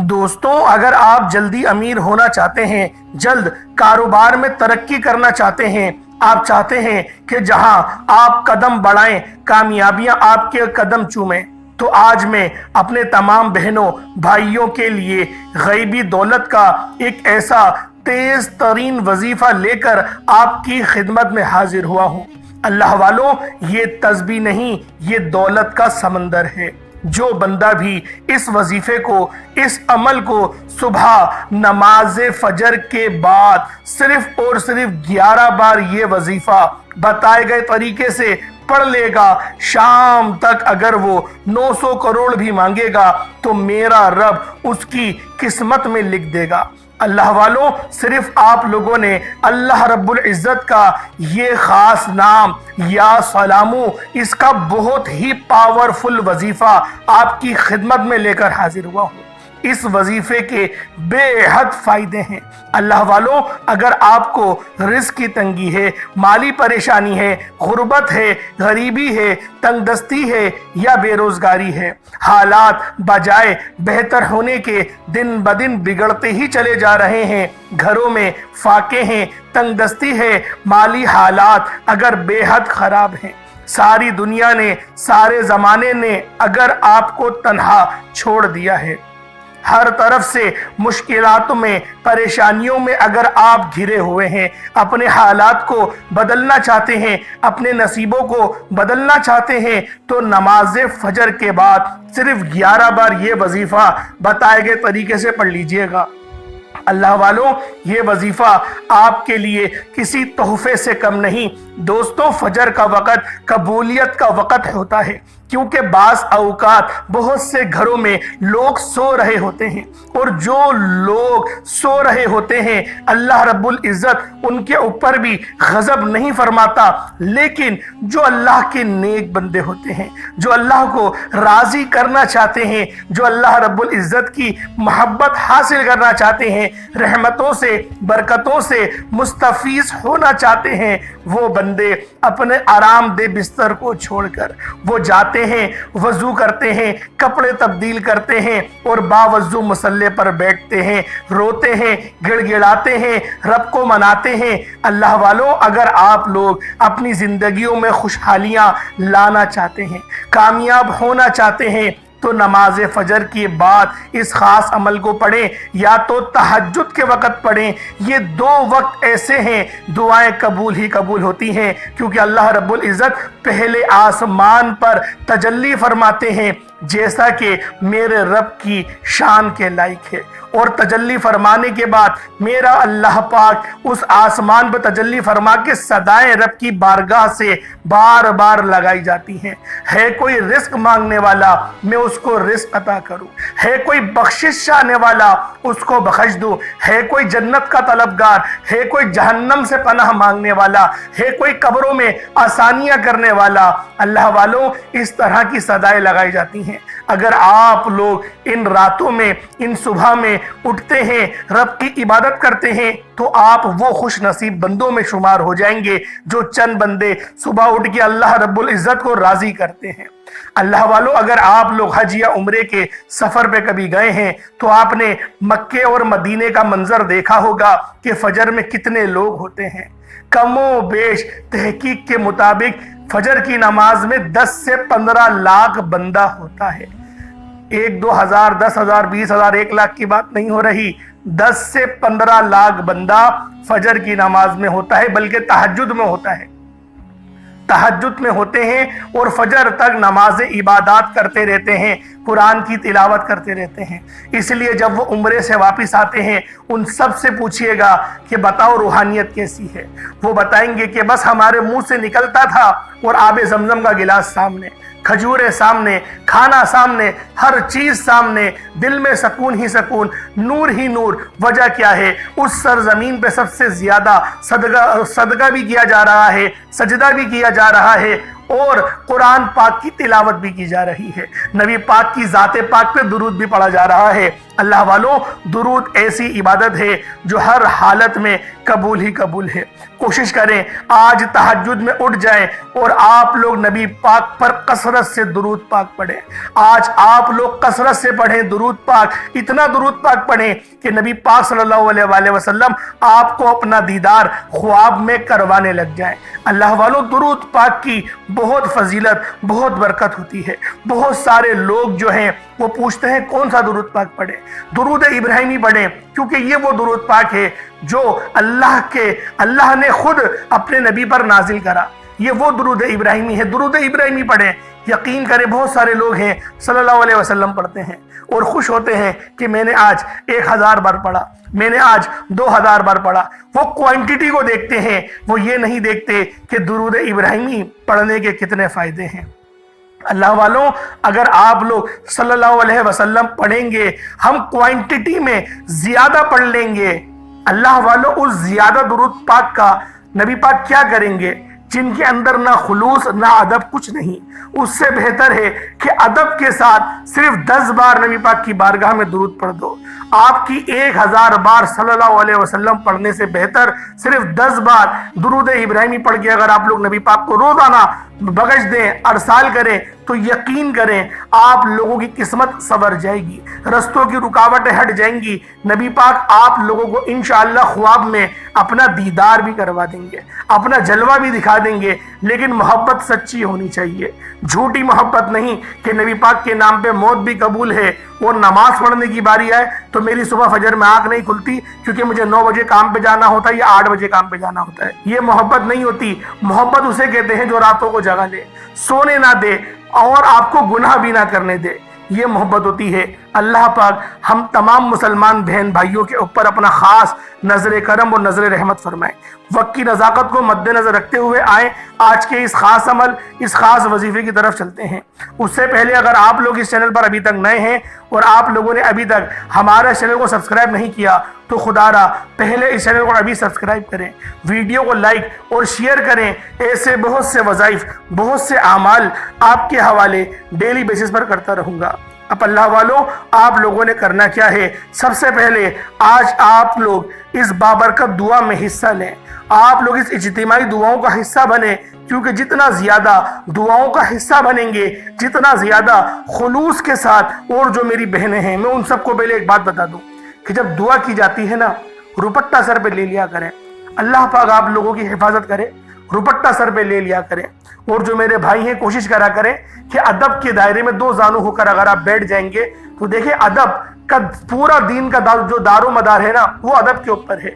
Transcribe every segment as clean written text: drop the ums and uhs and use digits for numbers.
دوستوں، اگر آپ جلدی امیر ہونا چاہتے ہیں، جلد کاروبار میں ترقی کرنا چاہتے ہیں، آپ چاہتے ہیں کہ جہاں آپ قدم بڑھائیں کامیابیاں آپ کے قدم چومیں، تو آج میں اپنے تمام بہنوں بھائیوں کے لیے غیبی دولت کا ایک ایسا تیز ترین وظیفہ لے کر آپ کی خدمت میں حاضر ہوا ہوں۔ اللہ والوں، یہ تسبیح نہیں، یہ دولت کا سمندر ہے۔ جو بندہ بھی اس وظیفے کو، اس عمل کو صبح نماز فجر کے بعد صرف اور صرف 11 بار یہ وظیفہ بتائے گئے طریقے سے پڑھ لے گا، شام تک اگر وہ 900 کروڑ بھی مانگے گا تو میرا رب اس کی قسمت میں لکھ دے گا۔ اللہ والوں، صرف آپ لوگوں نے اللہ رب العزت کا یہ خاص نام یا سلامو، اس کا بہت ہی پاورفل وظیفہ آپ کی خدمت میں لے کر حاضر ہوا ہوں۔ اس وظیفے کے بے حد فائدے ہیں۔ اللہ والوں، اگر آپ کو رزق کی تنگی ہے، مالی پریشانی ہے، غربت ہے، غریبی ہے، تنگ دستی ہے یا بے روزگاری ہے، حالات بجائے بہتر ہونے کے دن بدن بگڑتے ہی چلے جا رہے ہیں، گھروں میں فاقے ہیں، تنگ دستی ہے، مالی حالات اگر بے حد خراب ہیں، ساری دنیا نے، سارے زمانے نے اگر آپ کو تنہا چھوڑ دیا ہے، ہر طرف سے مشکلات میں، پریشانیوں میں اگر آپ گھرے ہوئے ہیں، اپنے حالات کو بدلنا چاہتے ہیں، اپنے نصیبوں کو بدلنا چاہتے ہیں، تو نماز فجر کے بعد صرف 11 بار یہ وظیفہ بتائے گئے طریقے سے پڑھ لیجئے گا۔ اللہ والوں، یہ وظیفہ آپ کے لیے کسی تحفے سے کم نہیں۔ دوستوں، فجر کا وقت قبولیت کا وقت ہوتا ہے، کیونکہ بعض اوقات بہت سے گھروں میں لوگ سو رہے ہوتے ہیں، اور جو لوگ سو رہے ہوتے ہیں اللہ رب العزت ان کے اوپر بھی غضب نہیں فرماتا، لیکن جو اللہ کے نیک بندے ہوتے ہیں، جو اللہ کو راضی کرنا چاہتے ہیں، جو اللہ رب العزت کی محبت حاصل کرنا چاہتے ہیں، رحمتوں سے، برکتوں سے مستفیض ہونا چاہتے ہیں، وہ بندے اپنے آرام دہ بستر کو چھوڑ کر وہ جاتے ہیں، وضو کرتے ہیں، کپڑے تبدیل کرتے ہیں اور باوضو مصلی پر بیٹھتے ہیں، روتے ہیں، گڑ گڑاتے ہیں، رب کو مناتے ہیں۔ اللہ والوں، اگر آپ لوگ اپنی زندگیوں میں خوشحالیاں لانا چاہتے ہیں، کامیاب ہونا چاہتے ہیں، تو نماز فجر کے بعد اس خاص عمل کو پڑھیں، یا تو تہجد کے وقت پڑھیں۔ یہ دو وقت ایسے ہیں دعائیں قبول ہی قبول ہوتی ہیں، کیونکہ اللہ رب العزت پہلے آسمان پر تجلی فرماتے ہیں، جیسا کہ میرے رب کی شان کے لائق ہے، اور تجلی فرمانے کے بعد میرا اللہ پاک اس آسمان پر تجلی فرما کے صدائیں رب کی بارگاہ سے بار بار لگائی جاتی ہیں۔ ہے کوئی رزق مانگنے والا، میں اس کو رزق عطا کروں، ہے کوئی بخشش چاہنے والا، اس کو بخش دوں، ہے کوئی جنت کا طلبگار، ہے کوئی جہنم سے پناہ مانگنے والا، ہے کوئی قبروں میں آسانیاں کرنے والا۔ اللہ والوں، اس طرح کی صدائیں لگائی جاتی ہیں۔ اگر آپ لوگ ان راتوں میں، ان صبح میں اٹھتے ہیں، رب کی عبادت کرتے ہیں، تو آپ وہ خوش نصیب بندوں میں شمار ہو جائیں گے جو چند بندے صبح اٹھ کے اللہ رب العزت کو راضی کرتے ہیں۔ اللہ والوں، اگر آپ لوگ حج یا عمرے کے سفر پہ کبھی گئے ہیں تو آپ نے مکے اور مدینے کا منظر دیکھا ہوگا کہ فجر میں کتنے لوگ ہوتے ہیں۔ کم و بیش تحقیق کے مطابق فجر کی نماز میں 10 سے 15 لاکھ بندہ ہوتا ہے۔ 1 2 ہزار، 10 ہزار، 20 ہزار، 1 لاکھ کی بات نہیں ہو رہی، 10 سے 15 لاکھ بندہ فجر کی نماز میں ہوتا ہے، بلکہ تہجد میں ہوتا ہے۔ تہجد میں ہوتے ہیں اور فجر تک نماز عبادات کرتے رہتے ہیں، قرآن کی تلاوت کرتے رہتے ہیں۔ اس لیے جب وہ عمرے سے واپس آتے ہیں، ان سب سے پوچھئے گا کہ بتاؤ روحانیت کیسی ہے؟ وہ بتائیں گے کہ بس ہمارے منہ سے نکلتا تھا اور آب زمزم کا گلاس سامنے، کھجورے سامنے، کھانا سامنے، ہر چیز سامنے، دل میں سکون ہی سکون، نور ہی نور۔ وجہ کیا ہے؟ اس سرزمین پہ سب سے زیادہ صدقہ بھی کیا جا رہا ہے، سجدہ بھی کیا جا رہا ہے، اور قرآن پاک کی تلاوت بھی کی جا رہی ہے، نبی پاک کی ذات پاک پہ درود بھی پڑھا جا رہا ہے۔ اللہ والوں درود ایسی عبادت ہے جو ہر حالت میں قبول ہی قبول ہے۔ کوشش کریں آج تہجد میں اٹھ جائیں اور آپ لوگ نبی پاک پر کثرت سے درود پاک پڑھیں۔ آج آپ لوگ کثرت سے پڑھیں درود پاک، اتنا درود پاک پڑھیں کہ نبی پاک صلی اللہ علیہ وآلہ وسلم آپ کو اپنا دیدار خواب میں کروانے لگ جائیں۔ اللہ والوں درود پاک کی بہت فضیلت، بہت برکت ہوتی ہے۔ بہت سارے لوگ جو ہیں وہ پوچھتے ہیں کون سا درود پاک پڑھیں؟ درود ابراہیمی پڑھیں، کیونکہ یہ وہ درود پاک ہے جو اللہ نے خود اپنے نبی پر نازل کرا۔ یہ وہ درود ابراہیمی ہے، درود ابراہیمی پڑھیں۔ یقین کریں بہت سارے لوگ ہیں صلی اللہ علیہ وسلم پڑھتے ہیں اور خوش ہوتے ہیں کہ میں نے آج 1000 بار پڑھا، میں نے آج 2000 بار پڑھا۔ وہ کوانٹٹی کو دیکھتے ہیں، وہ یہ نہیں دیکھتے کہ درود ابراہیمی پڑھنے کے کتنے فائدے ہیں۔ اللہ والوں اگر آپ لوگ صلی اللہ علیہ وسلم پڑھیں گے، ہم کوانٹٹی میں زیادہ پڑھ لیں گے، اللہ والوں اس زیادہ درود پاک کا نبی پاک کیا کریں گے؟ جن کے اندر نہ خلوص نہ ادب کچھ نہیں، اس سے بہتر ہے کہ ادب کے ساتھ صرف 10 بار نبی پاک کی بارگاہ میں درود پڑھ دو۔ آپ کی 1000 بار صلی اللہ علیہ وسلم پڑھنے سے بہتر صرف 10 بار درود ابراہیمی پڑھ کے اگر آپ لوگ نبی پاک کو روزانہ بخش دیں، ارسال کریں، تو یقین کریں آپ لوگوں کی قسمت سنور جائے گی، رستوں کی رکاوٹیں ہٹ جائیں گی۔ نبی پاک آپ لوگوں کو انشاءاللہ خواب میں اپنا دیدار بھی کروا دیں گے، اپنا جلوہ بھی دکھا دیں گے، لیکن محبت سچی ہونی چاہیے، جھوٹی محبت نہیں کہ نبی پاک کے نام پہ موت بھی قبول ہے اور نماز پڑھنے کی باری آئے تو میری صبح فجر میں آنکھ نہیں کھلتی کیونکہ مجھے 9 بجے کام پہ جانا ہوتا ہے یا 8 بجے کام پہ جانا ہوتا ہے۔ یہ محبت نہیں ہوتی۔ محبت اسے کہتے ہیں جو راتوں کو جگہ لے، سونے نہ دے اور آپ کو گناہ بھی نہ کرنے دے، یہ محبت ہوتی ہے۔ اللہ پاک ہم تمام مسلمان بہن بھائیوں کے اوپر اپنا خاص نظر کرم اور نظر رحمت فرمائے۔ وقت کی نزاکت کو مد نظر رکھتے ہوئے آئیں آج کے اس خاص عمل، اس خاص وظیفے کی طرف چلتے ہیں۔ اس سے پہلے اگر آپ لوگ اس چینل پر ابھی تک نئے ہیں اور آپ لوگوں نے ابھی تک ہمارا چینل کو سبسکرائب نہیں کیا تو خدا را پہلے اس چینل کو ابھی سبسکرائب کریں، ویڈیو کو لائک اور شیئر کریں۔ ایسے بہت سے وظائف، بہت سے اعمال آپ کے حوالے ڈیلی بیسس پر کرتا رہوں گا۔ اب اللہ والوں آپ لوگوں نے کرنا کیا ہے؟ سب سے پہلے آج آپ لوگ اس بابرکت دعا میں حصہ لیں، آپ لوگ اس اجتماعی دعاؤں کا حصہ بنیں، کیونکہ جتنا زیادہ دعاؤں کا حصہ بنیں گے، جتنا زیادہ خلوص کے ساتھ، اور جو میری بہنیں ہیں میں ان سب کو پہلے ایک بات بتا دوں کہ جب دعا کی جاتی ہے نا، روپٹہ سر پہ لے لیا کریں، اللہ پاک آپ لوگوں کی حفاظت کرے، روپٹہ سر پہ لے لیا کریں۔ اور جو میرے بھائی ہیں کوشش کرا کریں کہ ادب کے دائرے میں 2 زانو ہو کر اگر آپ بیٹھ جائیں گے تو دیکھیں ادب کا پورا دین کا جو دار و مدار ہے نا وہ ادب کے اوپر ہے۔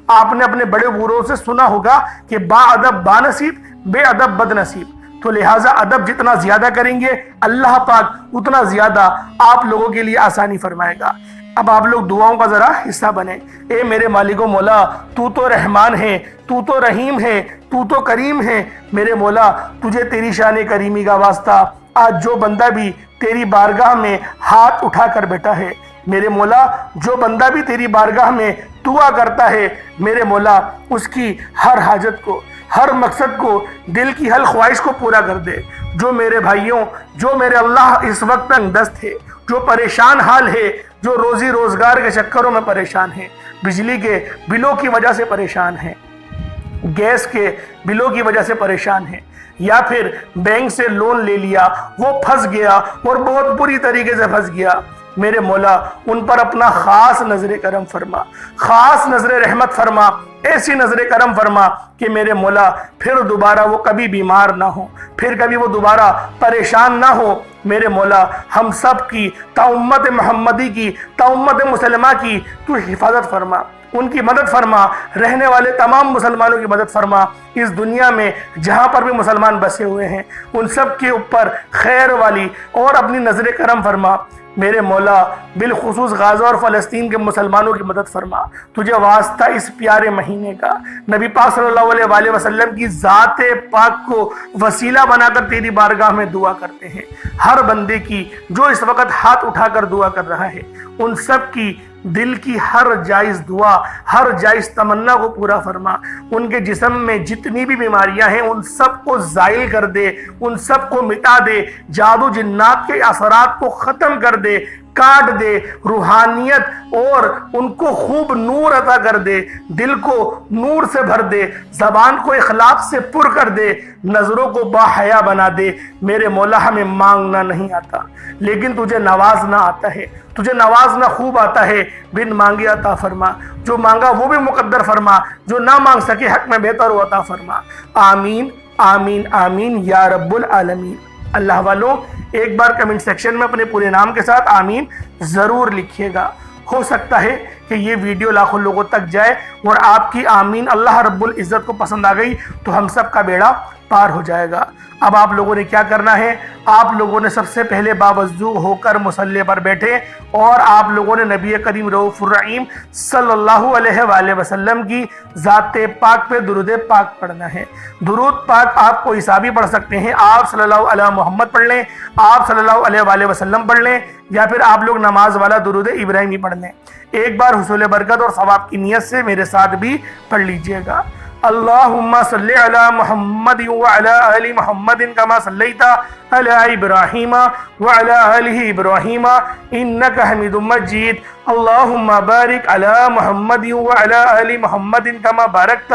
آپ نے اپنے بڑے بوڑھوں سے سنا ہوگا کہ با ادب با نصیب، بے ادب بد نصیب، تو لہٰذا ادب جتنا زیادہ کریں گے اللہ پاک اتنا زیادہ آپ لوگوں کے لیے آسانی فرمائے گا۔ اب آپ لوگ دعاؤں کا ذرا حصہ بنیں۔ اے میرے مالک و مولا، تو تو رحمان ہے، تو تو رحیم ہے، تو تو کریم ہے۔ میرے مولا تجھے تیری شان کریمی کا واسطہ آج جو بندہ بھی تیری بارگاہ میں ہاتھ اٹھا کر بیٹھا ہے، میرے مولا جو بندہ بھی تیری بارگاہ میں دعا کرتا ہے، میرے مولا اس کی ہر حاجت کو، ہر مقصد کو، دل کی ہر خواہش کو پورا کر دے۔ جو میرے بھائیوں، جو میرے اللہ اس وقت تنگ دست ہے، جو پریشان حال ہے، جو روزی روزگار کے چکروں میں پریشان ہیں، بجلی کے بلوں کی وجہ سے پریشان ہیں، گیس کے بلوں کی وجہ سے پریشان ہیں، یا پھر بینک سے لون لے لیا وہ پھنس گیا اور بہت بری طریقے سے پھنس گیا، میرے مولا ان پر اپنا خاص نظر کرم فرما، خاص نظر رحمت فرما، ایسی نظر کرم فرما کہ میرے مولا پھر دوبارہ وہ کبھی بیمار نہ ہو، پھر کبھی وہ دوبارہ پریشان نہ ہو۔ میرے مولا ہم سب کی، تا امت محمدی کی، تا امت مسلمہ کی تو حفاظت فرما، ان کی مدد فرما، رہنے والے تمام مسلمانوں کی مدد فرما۔ اس دنیا میں جہاں پر بھی مسلمان بسے ہوئے ہیں ان سب کے اوپر خیر والی اور اپنی نظر کرم فرما۔ میرے مولا بالخصوص غزہ اور فلسطین کے مسلمانوں کی مدد فرما۔ تجھے واسطہ اس پیارے مہینے کا، نبی پاک صلی اللہ علیہ وآلہ وسلم کی ذات پاک کو وسیلہ بنا کر تیری بارگاہ میں دعا کرتے ہیں۔ ہر بندے کی جو اس وقت ہاتھ اٹھا کر دعا کر رہا ہے ان سب کی دل کی ہر جائز دعا، ہر جائز تمنا کو پورا فرما۔ ان کے جسم میں جتنی بھی بیماریاں ہیں ان سب کو زائل کر دے، ان سب کو مٹا دے، جادو جنات کے اثرات کو ختم کر دے، کاٹ دے، روحانیت اور ان کو خوب نور عطا کر دے، دل کو نور سے بھر دے، زبان کو اخلاق سے پر کر دے، نظروں کو باحیا بنا دے۔ میرے مولا ہمیں مانگنا نہیں آتا لیکن تجھے نوازنا آتا ہے، تجھے نوازنا خوب آتا ہے، بن مانگے عطا فرما، جو مانگا وہ بھی مقدر فرما، جو نہ مانگ سکے حق میں بہتر ہو عطا فرما۔ آمین آمین آمین یا رب العالمین۔ اللہ والوں ایک بار کمنٹ سیکشن میں اپنے پورے نام کے ساتھ آمین ضرور لکھیے گا۔ ہو سکتا ہے کہ یہ ویڈیو لاکھوں لوگوں تک جائے اور آپ کی آمین اللہ رب العزت کو پسند آ گئی تو ہم سب کا بیڑا پار ہو جائے گا۔ اب آپ لوگوں نے کیا کرنا ہے، آپ لوگوں نے سب سے پہلے باوضو ہو کر مصلی پر بیٹھے اور آپ لوگوں نے نبی کریم رؤوف الرحیم صلی اللہ علیہ وآلہ وسلم کی ذات پاک پہ درود پاک پڑھنا ہے۔ درود پاک آپ کو حسابی پڑھ سکتے ہیں، آپ صلی اللہ علیہ محمد پڑھ لیں، آپ صلی اللہ علیہ وآلہ وسلم پڑھ لیں، یا پھر آپ لوگ نماز والا درود ابراہیمی پڑھ لیں۔ ایک بار حصول برکت اور ثواب کی نیت سے میرے ساتھ بھی پڑھ لیجئے گا۔ اللہم صلی علی محمد وعلی آل محمد کما صلیت علی ابراہیم وعلی آل ابراہیم انک حمید مجید۔ اللہم بارک علی محمد وعلی آل محمد کما بارکت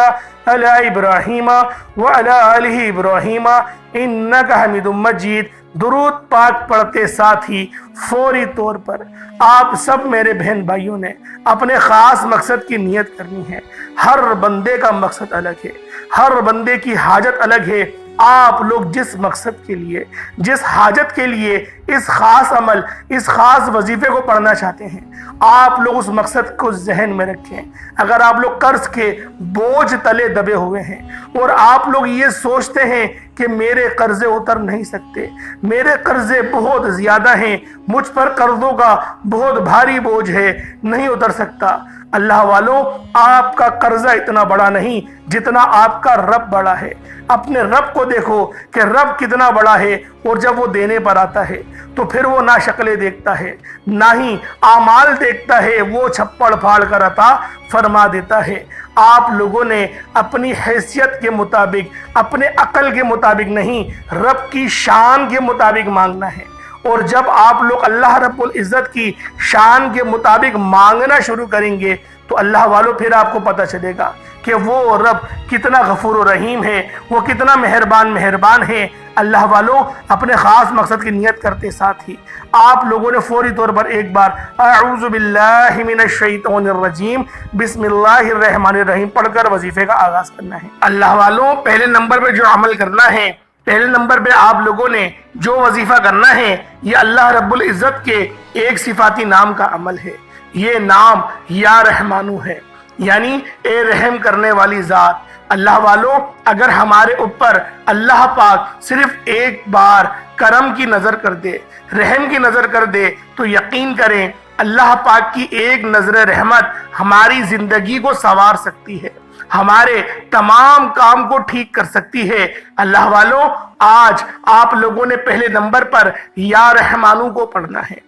علی ابراہیم وعلی آل ابراہیم انک حمید مجید۔ درود پاک پڑھتے ساتھ ہی فوری طور پر آپ سب میرے بہن بھائیوں نے اپنے خاص مقصد کی نیت کرنی ہے۔ ہر بندے کا مقصد الگ ہے، ہر بندے کی حاجت الگ ہے۔ آپ لوگ جس مقصد کے لیے، جس حاجت کے لیے اس خاص عمل، اس خاص وظیفے کو پڑھنا چاہتے ہیں، آپ لوگ اس مقصد کو ذہن میں رکھیں۔ اگر آپ لوگ قرض کے بوجھ تلے دبے ہوئے ہیں اور آپ لوگ یہ سوچتے ہیں کہ میرے قرضے اتر نہیں سکتے، میرے قرضے بہت زیادہ ہیں، مجھ پر قرضوں کا بہت بھاری بوجھ ہے، نہیں اتر سکتا، اللہ والوں آپ کا قرضہ اتنا بڑا نہیں جتنا آپ کا رب بڑا ہے۔ اپنے رب کو دیکھو کہ رب کتنا بڑا ہے، اور جب وہ دینے پر آتا ہے تو پھر وہ نہ شکلیں دیکھتا ہے نہ ہی اعمال دیکھتا ہے، وہ چھپڑ پھاڑ کر عطا فرما دیتا ہے۔ آپ لوگوں نے اپنی حیثیت کے مطابق، اپنے عقل کے مطابق نہیں، رب کی شان کے مطابق مانگنا ہے۔ اور جب آپ لوگ اللہ رب العزت کی شان کے مطابق مانگنا شروع کریں گے تو اللہ والوں پھر آپ کو پتہ چلے گا کہ وہ رب کتنا غفور و رحیم ہے، وہ کتنا مہربان ہے۔ اللہ والوں اپنے خاص مقصد کی نیت کرتے ساتھ ہی آپ لوگوں نے فوری طور پر ایک بار اعوذ باللہ من الشیطان الرجیم بسم اللہ الرحمن الرحیم پڑھ کر وظیفے کا آغاز کرنا ہے۔ اللہ والوں پہلے نمبر پہ جو عمل کرنا ہے، پہلے نمبر پہ آپ لوگوں نے جو وظیفہ کرنا ہے، یہ اللہ رب العزت کے ایک صفاتی نام کا عمل ہے۔ یہ نام یا رحمانو ہے، یعنی اے رحم کرنے والی ذات۔ اللہ والوں اگر ہمارے اوپر اللہ پاک صرف ایک بار کرم کی نظر کر دے، رحم کی نظر کر دے، تو یقین کریں اللہ پاک کی ایک نظر رحمت ہماری زندگی کو سنوار سکتی ہے، ہمارے تمام کام کو ٹھیک کر سکتی ہے۔ اللہ والوں آج آپ لوگوں نے پہلے نمبر پر یا رحمانو کو پڑھنا ہے۔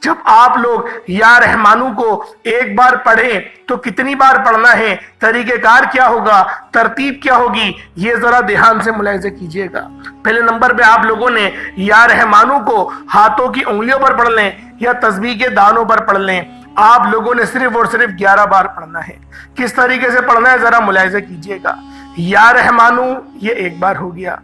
جب آپ لوگ یا رحمانو کو ایک بار پڑھیں تو کتنی بار پڑھنا ہے، طریقہ کار کیا ہوگا، ترتیب کیا ہوگی، یہ ذرا دھیان سے ملاحظہ کیجئے گا۔ پہلے نمبر پہ آپ لوگوں نے یا رحمانو کو ہاتھوں کی انگلیوں پر پڑھ لیں یا تسبیح کے دانوں پر پڑھ لیں۔ آپ لوگوں نے صرف اور صرف 11 بار پڑھنا ہے۔ کس طریقے سے پڑھنا ہے ذرا ملاحظہ کیجئے گا۔ یا رحمانو یہ ایک بار ہو گیا،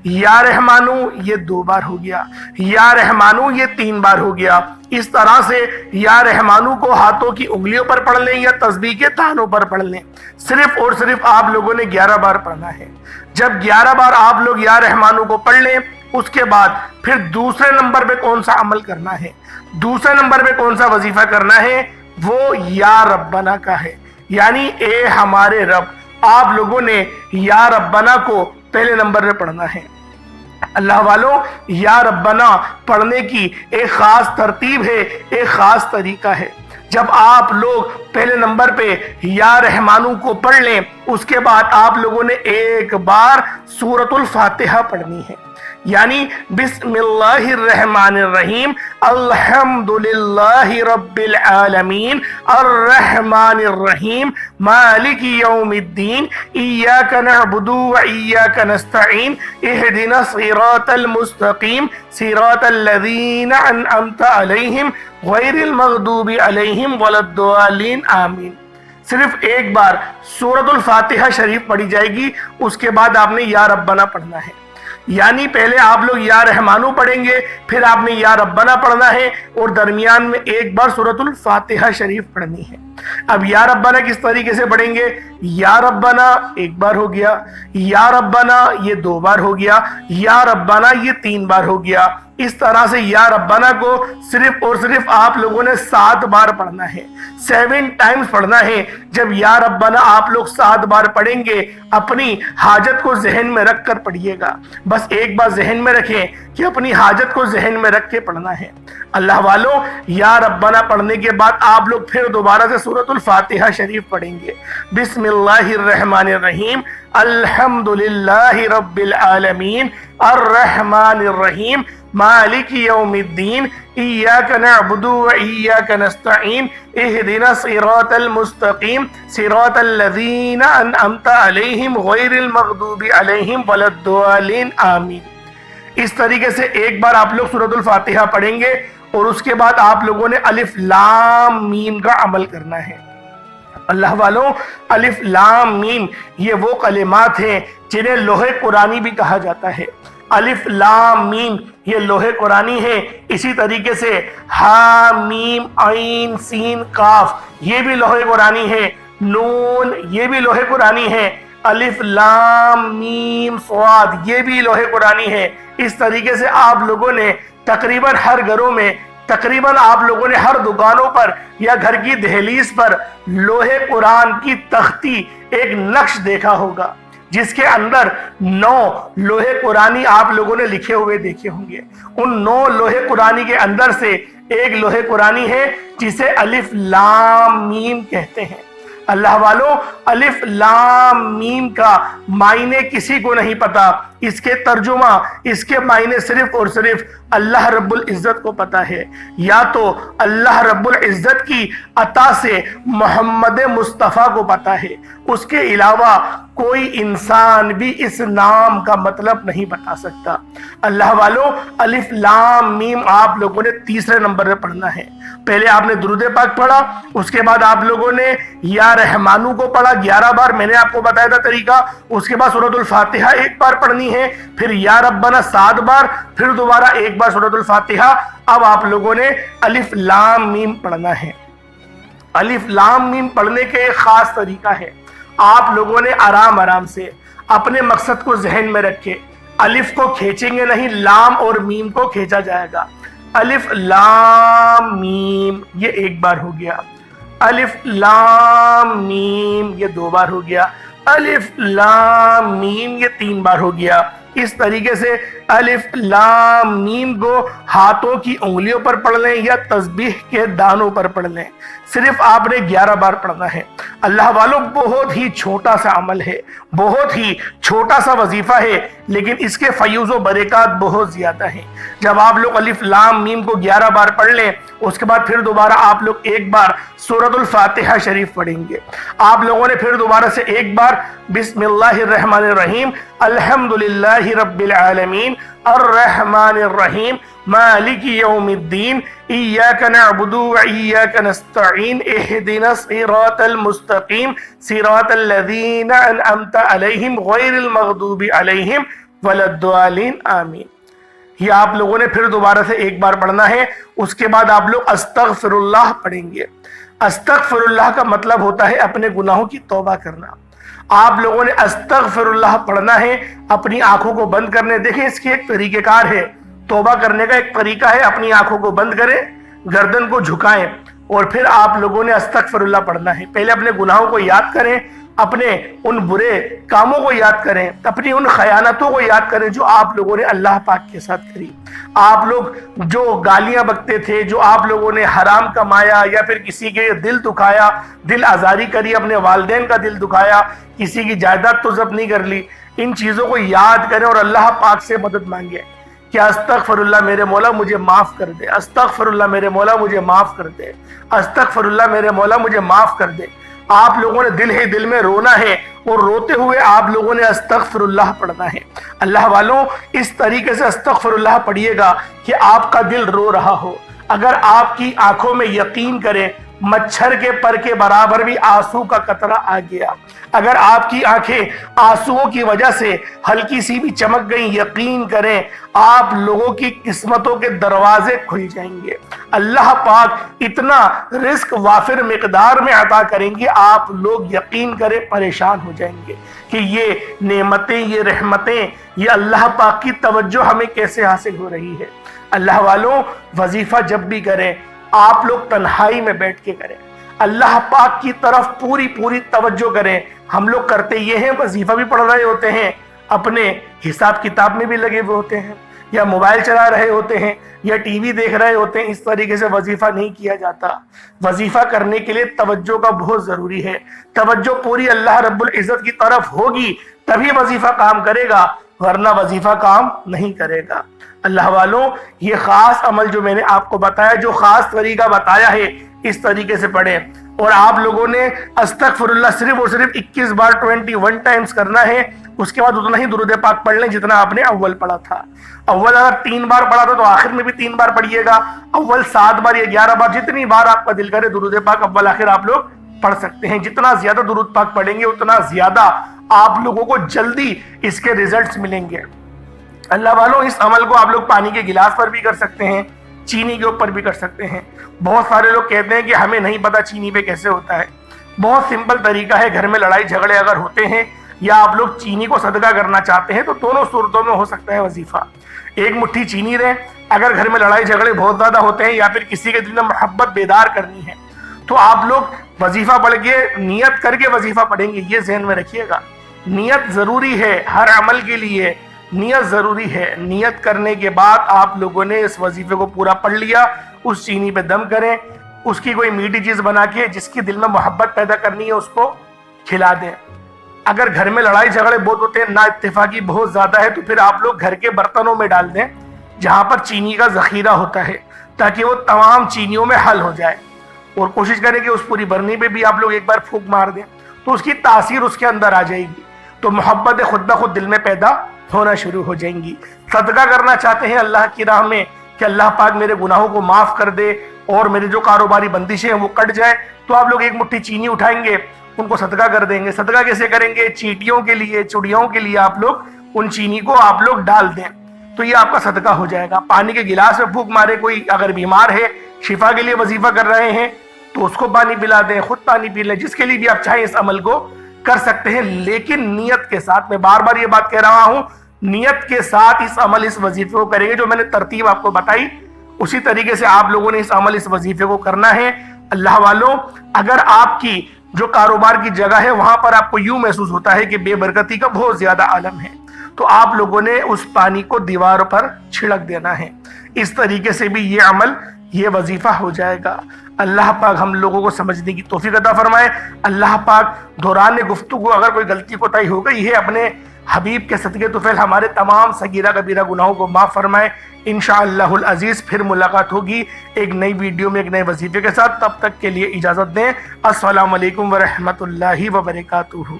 یا رحمانو یہ 2 بار ہو گیا، یا رحمانو یہ 3 بار ہو گیا۔ اس طرح سے یا رحمانو کو ہاتھوں کی انگلیوں پر پڑھ لیں یا تسبیح کے دانوں پر پڑھ لیں، صرف اور صرف آپ لوگوں نے 11 بار پڑھنا ہے۔ جب 11 بار آپ لوگ یا رحمانو کو پڑھ لیں، اس کے بعد پھر دوسرے نمبر پہ کون سا عمل کرنا ہے، دوسرے نمبر پہ کون سا وظیفہ کرنا ہے، وہ یا ربنا کا ہے، یعنی اے ہمارے رب۔ آپ لوگوں نے یا ربنا کو پہلے نمبر پہ پڑھنا ہے۔ اللہ والوں یا ربنا پڑھنے کی ایک خاص ترتیب ہے، ایک خاص طریقہ ہے۔ جب آپ لوگ پہلے نمبر پہ یا رحمانو کو پڑھ لیں، اس کے بعد آپ لوگوں نے ایک بار سورۃ الفاتحہ پڑھنی ہے۔ یعنی بسم اللہ الرحمن الرحیم الحمدللہ رب العالمین الرحمن الرحیم مالک یوم الدین ایاک نعبد و ایاک نستعین اہدنا الصراط المستقیم صراط الذین انعمت علیہم غیر المغضوب علیہم ولا الضالین آمین۔ صرف ایک بار سورۃ الفاتحہ شریف پڑھی جائے گی، اس کے بعد آپ نے یا ربنا پڑھنا ہے۔ یعنی پہلے آپ لوگ یا رحمانو پڑھیں گے، پھر آپ نے یا ربنا پڑھنا ہے، اور درمیان میں ایک بار سورۃ الفاتحہ شریف پڑھنی ہے۔ اب یا ربنا کس طریقے سے پڑھیں گے؟ یا ربنا ایک بار ہو گیا، یا ربنا یہ 2 بار ہو گیا، یا ربنا یہ 3 بار ہو گیا۔ اس طرح سے یا ربنا کو صرف اور صرف آپ لوگوں نے 7 بار پڑھنا ہے، 7 ٹائمز پڑھنا ہے۔ جب یا ربنا آپ لوگ 7 بار پڑھیں گے، اپنی حاجت کو ذہن میں رکھ کر پڑھیے گا۔ بس ایک بات ذہن میں رکھیں کہ اپنی حاجت کو ذہن میں رکھ کے پڑھنا ہے۔ اللہ والو، یا ربنا پڑھنے کے بعد آپ لوگ پھر دوبارہ سے سورۃ الفاتحہ شریف پڑھیں گے۔ بسم اللہ الرحمن الرحیم الحمدللہ رب العالمین الرحمن الرحیم مالک یوم الدین ایاک نعبد و ایاک نستعین اہدنا الصراط المستقیم صراط الذین انعمت علیہم غیر المغضوب علیہم ولا الضالین آمین۔ اس طریقے سے ایک بار آپ لوگ سورۃ الفاتحہ پڑھیں گے، اور اس کے بعد آپ لوگوں نے الف لام میم کا عمل کرنا ہے۔ اللہ والوں، الف لام میم یہ وہ کلمات ہیں جنہیں لوح قرآنی بھی کہا جاتا ہے۔ الف لام میم یہ لوح قرآنی ہے۔ اسی طریقے سے ہا میم عین سین کاف یہ بھی لوح قرآنی ہے۔ نون یہ بھی لوح قرآنی ہے۔ الف لام میم صاد یہ بھی لوح قرآنی ہے۔ اس طریقے سے آپ لوگوں نے تقریباً ہر گھروں میں، تقریباً آپ لوگوں نے ہر دکانوں پر یا گھر کی دہلیز پر لوح قرآن کی تختی ایک نقش دیکھا ہوگا، جس کے اندر 9 لوح قرآنی آپ لوگوں نے لکھے ہوئے دیکھے ہوں گے۔ ان 9 لوح قرآنی کے اندر سے ایک لوح قرآنی ہے جسے الف لام میم کہتے ہیں۔ اللہ والوں، الف لام میم کا معنی کسی کو نہیں پتا، اس کے ترجمہ، اس کے معنی صرف اور صرف اللہ رب العزت کو پتا ہے۔ یا تو اللہ رب العزت کی عطا سے محمد مصطفیٰ کو پتا ہے، اس کے علاوہ کوئی انسان بھی اس نام کا مطلب نہیں بتا سکتا۔ اللہ والوں، الف لام میم آپ لوگوں نے تیسرے نمبر پہ پڑھنا ہے۔ پہلے آپ نے درود پاک پڑھا، اس کے بعد آپ لوگوں نے یا رحمانو کو پڑھا 11 بار، میں نے آپ کو بتایا تھا طریقہ۔ اس کے بعد سورۃ الفاتحہ ایک بار پڑھنی ہے، پھر یا ربنا 7 بار، پھر دوبارہ ایک بار سورۃ الفاتحہ۔ اب آپ لوگوں نے الف لام میم پڑھنا ہے۔ الف لام میم پڑھنے کے ایک خاص طریقہ ہے۔ آپ لوگوں نے آرام آرام سے اپنے مقصد کو ذہن میں رکھے، الف کو کھینچیں گے نہیں، لام اور میم کو کھینچا جائے گا۔ الف لام میم یہ ایک بار ہو گیا، الف لام میم یہ 2 بار ہو گیا، الف لام میم یہ 3 بار ہو گیا۔ اس طریقے سے الف لام میم کو ہاتھوں کی انگلیوں پر پڑھ لیں یا تسبیح کے دانوں پر پڑھ لیں، صرف آپ نے 11 بار پڑھنا ہے۔ اللہ والوں، بہت ہی چھوٹا سا عمل ہے، بہت ہی چھوٹا سا وظیفہ ہے، لیکن اس کے فیوز و برکات بہت زیادہ ہیں۔ جب آپ لوگ الف لام میم کو 11 بار پڑھ لیں، اس کے بعد پھر دوبارہ آپ لوگ ایک بار سورۃ الفاتحہ شریف پڑھیں گے۔ آپ لوگوں نے پھر دوبارہ سے ایک بار بسم اللہ الرحمن الرحیم الحمدللہ رب العالمین الرحمن الرحیم مالک یوم الدین ایاک نعبد و ایاک نستعین اہدنا الصراط المستقیم صراط الذین انعمت علیہم غیر المغضوب علیہم ولا الضالین آمین۔ یہ آپ لوگوں نے پھر دوبارہ سے ایک بار پڑھنا ہے۔ اس کے بعد آپ لوگ استغفر اللہ پڑھیں گے۔ استغفر اللہ کا مطلب ہوتا ہے اپنے گناہوں کی توبہ کرنا۔ آپ لوگوں نے استغفر اللہ پڑھنا ہے، اپنی آنکھوں کو بند کرنے۔ دیکھیں، اس کی ایک طریقہ کار ہے، توبہ کرنے کا ایک طریقہ ہے، اپنی آنکھوں کو بند کریں، گردن کو جھکائیں، اور پھر آپ لوگوں نے استغفر اللہ پڑھنا ہے۔ پہلے اپنے گناہوں کو یاد کریں، اپنے ان برے کاموں کو یاد کریں، اپنی ان خیانتوں کو یاد کریں جو آپ لوگوں نے اللہ پاک کے ساتھ کری۔ آپ لوگ جو گالیاں بکتے تھے، جو آپ لوگوں نے حرام کمایا یا پھر کسی کے دل دکھایا، دل آزاری کری، اپنے والدین کا دل دکھایا، کسی کی جائیداد تو ضبط نہیں کر لی، ان چیزوں کو یاد کریں اور اللہ پاک سے مدد مانگیں۔ کہ استغفراللہ میرے مولا مجھے معاف کر دے، استغفراللہ میرے مولا مجھے معاف کر دے، استغفراللہ میرے مولا مجھے معاف کر دے۔ آپ لوگوں نے دل ہی دل میں رونا ہے اور روتے ہوئے آپ لوگوں نے استغفراللہ پڑھنا ہے۔ اللہ والوں، اس طریقے سے استغفراللہ پڑھیے گا کہ آپ کا دل رو رہا ہو۔ اگر آپ کی آنکھوں میں یقین کریں مچھر کے پر کے برابر بھی آنسو کا قطرہ آ گیا، اگر آپ کی آنکھیں آنسوؤں کی وجہ سے ہلکی سی بھی چمک گئیں، یقین کریں آپ لوگوں کی قسمتوں کے دروازے کھل جائیں گے۔ اللہ پاک اتنا رزق وافر مقدار میں عطا کریں گے، آپ لوگ یقین کریں پریشان ہو جائیں گے کہ یہ نعمتیں، یہ رحمتیں، یہ اللہ پاک کی توجہ ہمیں کیسے حاصل ہو رہی ہے۔ اللہ والوں، وظیفہ جب بھی کریں آپ لوگ تنہائی میں بیٹھ کے کریں، اللہ پاک کی طرف پوری توجہ کریں۔ ہم لوگ کرتے یہ ہیں، وظیفہ بھی پڑھ رہے ہوتے ہیں، اپنے حساب کتاب میں بھی لگے ہوئے ہوتے ہیں، یا موبائل چلا رہے ہوتے ہیں، یا ٹی وی دیکھ رہے ہوتے ہیں۔ اس طریقے سے وظیفہ نہیں کیا جاتا۔ وظیفہ کرنے کے لیے توجہ کا بہت ضروری ہے۔ توجہ پوری اللہ رب العزت کی طرف ہوگی تبھی وظیفہ کام کرے گا، ورنہ وظیفہ کام نہیں کرے گا۔ اللہ والوں، یہ خاص عمل جو میں نے آپ کو بتایا، جو خاص طریقہ بتایا ہے، اس طریقے سے پڑھیں۔ اور آپ لوگوں نے استغفراللہ صرف اور صرف 21 بار 21 ٹائمز کرنا ہے۔ اس کے بعد اتنا ہی درود پاک پڑھ لیں جتنا آپ نے اول پڑھا تھا۔ اول اگر 3 بار پڑھا تھا تو آخر میں بھی 3 بار پڑھیے گا۔ اول 7 بار یا 11 بار، جتنی بار آپ کا دل کرے درود پاک اول آخر آپ لوگ پڑھ سکتے ہیں۔ جتنا زیادہ درود پاک پڑھیں گے اتنا زیادہ آپ لوگوں کو جلدی اس کے ریزلٹس ملیں گے۔ اللہ والوں، اس عمل کو آپ لوگ پانی کے گلاس پر بھی کر سکتے ہیں، چینی کے اوپر بھی کر سکتے ہیں۔ بہت سارے لوگ کہتے ہیں کہ ہمیں نہیں پتا چینی پہ کیسے ہوتا ہے۔ بہت سمپل طریقہ ہے، گھر میں لڑائی جھگڑے اگر ہوتے ہیں یا آپ لوگ چینی کو صدقہ کرنا چاہتے ہیں تو دونوں صورتوں میں ہو سکتا ہے وظیفہ۔ ایک مٹھی چینی رہیں، اگر گھر میں لڑائی جھگڑے بہت زیادہ ہوتے ہیں یا پھر کسی کے دل میں محبت بیدار کرنی ہے تو آپ لوگ وظیفہ پڑھ کے نیت کر کے وظیفہ پڑھیں گے۔ یہ ذہن میں رکھیے گا، نیت ضروری ہے ہر عمل کے لیے، نیت ضروری ہے۔ نیت کرنے کے بعد آپ لوگوں نے اس وظیفے کو پورا پڑھ لیا، اس چینی پہ دم کریں، اس کی کوئی میٹھی چیز بنا کے جس کی دل میں محبت پیدا کرنی ہے اس کو کھلا دیں۔ اگر گھر میں لڑائی جھگڑے بہت ہوتے ہیں، نا اتفاقی بہت زیادہ ہے، تو پھر آپ لوگ گھر کے برتنوں میں ڈال دیں جہاں پر چینی کا ذخیرہ ہوتا ہے، تاکہ وہ تمام چینیوں میں حل ہو جائے۔ اور کوشش کریں کہ اس پوری برنی پہ بھی آپ لوگ ایک بار پھونک مار دیں تو اس کی تاثیر اس کے اندر آ جائے گی، تو محبت خود بخود دل میں پیدا ہونا شروع ہو جائیں گی۔ صدقہ کرنا چاہتے ہیں اللہ کی راہ میں کہ اللہ پاک میرے گناہوں کو معاف کر دے اور میرے جو کاروباری بندشیں ہیں وہ کٹ جائیں، تو آپ لوگ ایک مٹھی چینی اٹھائیں گے، ان کو صدقہ کر دیں گے۔ صدقہ کیسے کریں گے؟ چیٹیوں کے لیے، چڑیوں کے لیے آپ لوگ ان چینی کو آپ لوگ ڈال دیں تو یہ آپ کا صدقہ ہو جائے گا۔ پانی کے گلاس میں پھونک مارے، کوئی اگر بیمار ہے شفا کے لیے وظیفہ کر رہے ہیں تو اس کو پانی پلا دیں، خود پانی پی لیں، جس کے لیے بھی آپ چاہیں اس عمل کو کر سکتے ہیں، لیکن نیت کے ساتھ۔ میں بار بار یہ بات کہہ رہا ہوں، نیت کے ساتھ اس عمل، اس وظیفے کو کریں گے۔ جو میں نے ترتیب آپ کو بتائی اسی طریقے سے آپ لوگوں نے اس عمل، اس وظیفے کو کرنا ہے۔ اللہ والوں، اگر آپ کی جو کاروبار کی جگہ ہے وہاں پر آپ کو یوں محسوس ہوتا ہے کہ بے برکتی کا بہت زیادہ عالم ہے، تو آپ لوگوں نے اس پانی کو دیوار پر چھڑک دینا ہے۔ اس طریقے سے بھی یہ عمل، یہ وظیفہ ہو جائے گا۔ اللہ پاک ہم لوگوں کو سمجھنے کی توفیق عطا فرمائے۔ اللہ پاک دوران گفتگو اگر کوئی غلطی کوتاہی ہو گئی ہے، اپنے حبیب کے صدقے طفیل ہمارے تمام صغیرہ کبیرہ گناہوں کو معاف فرمائے۔ انشاءاللہ العزیز پھر ملاقات ہوگی ایک نئی ویڈیو میں ایک نئے وظیفے کے ساتھ۔ تب تک کے لیے اجازت دیں۔ السلام علیکم ورحمۃ اللہ وبرکاتہ۔